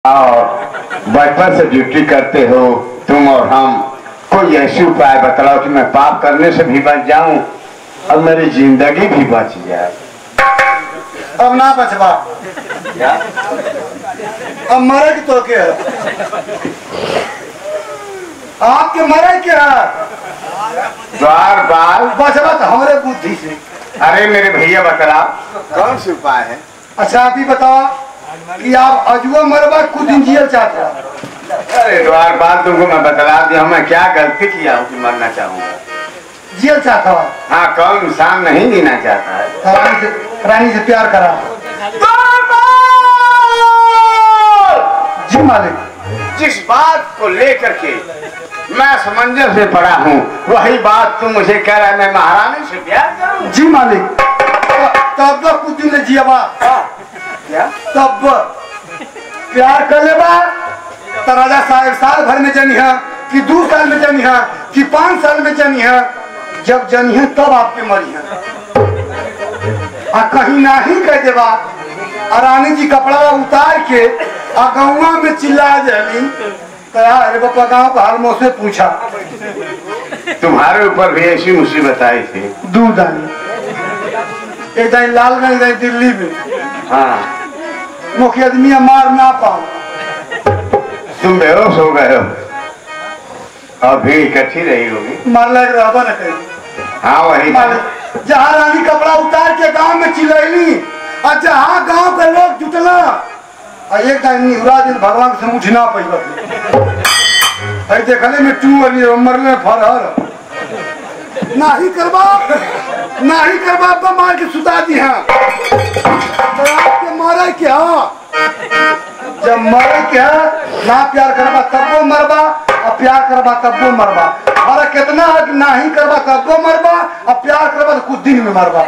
और बचपन से ड्यूटी करते हो तुम और हम। कोई ऐसी उपाय बताओ कि मैं पाप करने से भी बच जाऊं और मेरी जिंदगी भी बच जाए। अब ना बचवा, अब मरे की तो क्या है? आपके मरे क्या द्वार बाल बचवा तो हमारे बुद्धि से। अरे मेरे भैया बतलाओ कौन सी उपाय है। अच्छा आप ही बताओ कि आप अजुआ मरवा कुछ दिन जियल चाहते हैं। अरे द्वार बाल तुमको मैं बतला दिया, मैं क्या गलती किया हूँ कि मरना चाहूंगा। जियल चाहता हूँ। हाँ, कौन इंसान नहीं जीना चाहता है। रानी से प्यार करा। जी मालिक। जिस बात को लेकर के मैं समंजस से पड़ा हूँ वही बात तुम मुझे कह रहा है मैं महारानी से प्यार करूँ। जी मालिक। तब कुछ दिन ले जियाबा क्या तब प्यार कर ले तो राजा साहब साल भर में जनी है कि 2 साल में जनी है कि 5 साल में जनी है। जब जनी है तब आपके मरी है। कहीं ना ही कह देवा रानी जी कपड़ा उतार के गौवा में चिल्ला जाली तो अरे बापा गाँव का हाल मुझसे पूछा। तुम्हारे ऊपर भी ऐसी मुसीबत आई थी। दूध आनी एक दिन लालगंज एक दिल्ली में। हाँ, मुख्य आदमी मार ना पाओ। तुम बेहोश हो गए हो और भीड़ इकट्ठी रही होगी। मार लग रहा न कहीं। हाँ वही जहाँ रानी कपड़ा उतार के गांव में चिल्लैली और जहाँ गांव के लोग जुटला और एक दिन भगवान से उठना पैसा देखने में टू मरने फरहर नाही करबा मार के सुता दी। हाँ तो आपके मारे क्या जब मरे क्या ना प्यार करबा तब वो मरबा और प्यार करबा तब वो मरबा। और कितना नहीं करबा तब वो मरबा और प्यार करबा तो कुछ दिन में मरबा।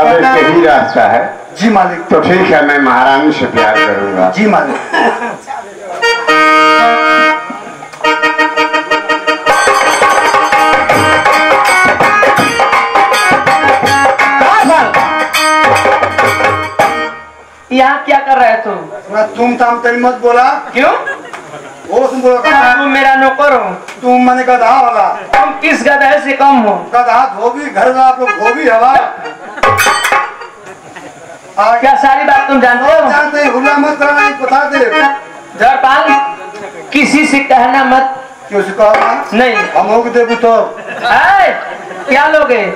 अब यही रास्ता है। जी मालिक। तो ठीक है, मैं महारानी से प्यार करूंगा। जी मालिक। यहाँ क्या कर रहे तुम? तुम ताम तेरी मत बोला। क्यों? वो तुम बोला तुम मेरा नौकर हो। तुम मने गधा वाला। तुम किस गधा से कम हो? गधा धोबी घर में आप लोग धोबी हवा। क्या सारी बात तुम जानते हो? जानते हैं, हुला मत करना, बता दे। जरपाल किसी से कहना मत। क्यों से कहना? नहीं हम लोग देबू तो क्या लोगे?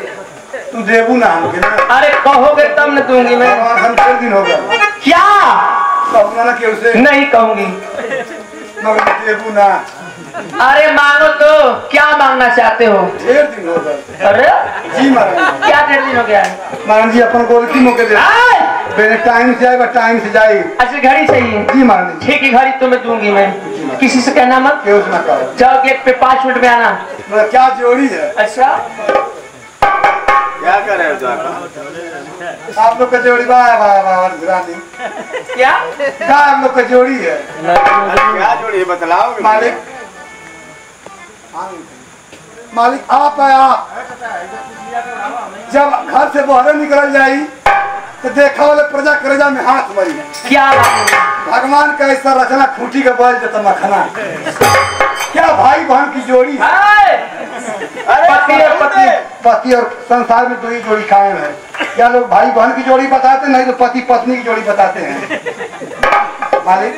तू देबू ना हमके ना। अरे कहोगे तब न दूंगी मैं। हम 4 दिन हो गया। क्या कहूँगा ना क्यों से? नहीं कहूंगी मगर देबू ना। अरे मांगो तो क्या मांगना चाहते हो? 1.5 दिन हो गया। अरे जी महाराज। क्या 1.5 दिन हो गया है? महाराज जी अपन को की मौके दे। पहले टाइम से आएगा, टाइम से जाए। अच्छा घड़ी चाहिए? जी महाराज। ठीक है, घड़ी तुम्हें दूंगी मैं। किसी से कहना मत। क्यों से ना कहो। जाओ गेट पे 5 मिनट में आना। क्या जोड़ी है? अच्छा क्या कर रहे हो आप लोग का जोड़ी क्या आप लोग का जोड़ी है? क्या जोड़ी है बतलाओ मालिक। मालिक आप है। आप जब घर से बाहर निकल जाई तो देखा वाले प्रजा करेजा में हाथ मरी। क्या भगवान का ऐसा रचना खूंटी का बैल देता मखना। क्या भाई बहन की जोड़ी है। पति और पत्नी, पति और संसार में 2 ही जोड़ी कायम है। क्या लोग भाई बहन की जोड़ी बताते नहीं तो पति पत्नी की जोड़ी बताते हैं। मालिक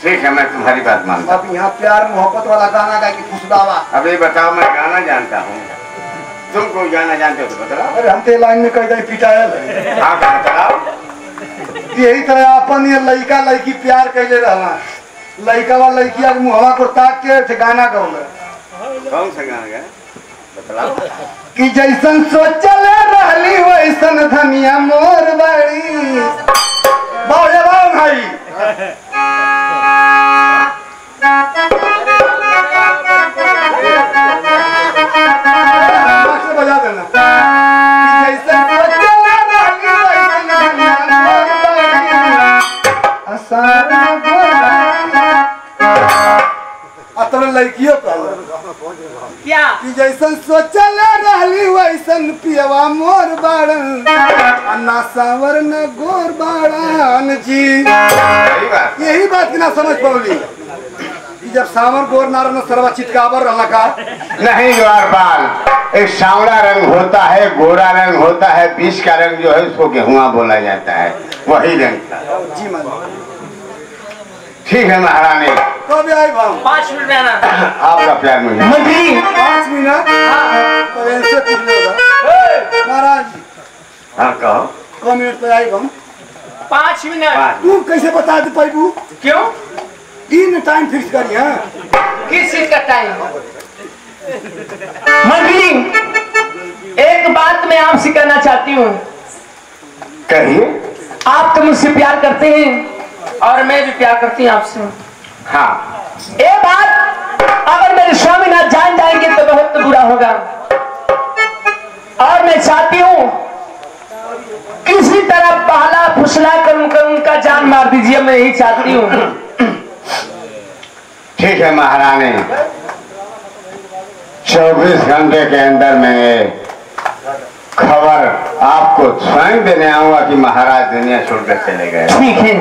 ठीक है, मैं तुम्हारी बात मानता हूँ। अब यहाँ प्यार मोहब्बत वाला गाना गा के खुशबावा। अब ये बताओ, मैं गाना जानता हूँ, तुम कोई गाना जानते हो तो बताओ। अरे हम तो लाइन में कहीं कहीं पिटायल है। हाँ बताओ। यही तरह अपन ये लड़का लड़की प्यार कैले रहना। लड़का वाला लड़किया के मुहवा को ताक के गाना गौले। कौन सा गाना गा बताओ। कि जैसन सोचल रहली वैसन धनिया मोर बड़ी। बाओ जवान भाई। बजा देना। कि जैसन सोचल रहली वैसन धनिया मोर बड़ी। आसाना लड़कियों का क्या कि जैसन सोचल लाली वैसन पियवा मोर बाड़न अन्ना सावर न गोर बाड़न जी। यही बात की ना समझ पौली जब सावर गोर नार सरवा चितकावर रहला का नहीं द्वारपाल, एक सांवला रंग होता है, गोरा रंग होता है, बीच का रंग जो है उसको गेहुआ बोला जाता है, वही रंग था जी। मन ठीक है महारानी, कब आई भाव 5 मिनट में आना। आपका प्यार मुझे मंत्री 5 मिनट तो ऐसे पूछने महाराज। हाँ कहो। कौ मिनट पे आई हम 5 मिनट। तू कैसे बता दे पैबू? क्यों? तीन टाइम फिक्स करी है। किस चीज का टाइम? मंत्री एक बात मैं आपसे कहना चाहती हूँ। कहिए। आप तो मुझसे प्यार करते हैं और मैं भी प्यार करती हूँ आपसे। हाँ। ये बात अगर मेरे स्वामीनाथ जान जाएंगे तो बहुत बुरा होगा और मैं चाहती हूँ किसी तरह बहला फुसला कर उनका जान मार दीजिए, मैं यही चाहती हूँ। ठीक है महारानी, 24 घंटे के अंदर मैं खबर आपको स्वयं देने आऊंगा कि महाराज दुनिया छोड़कर चले गए। ठीक है।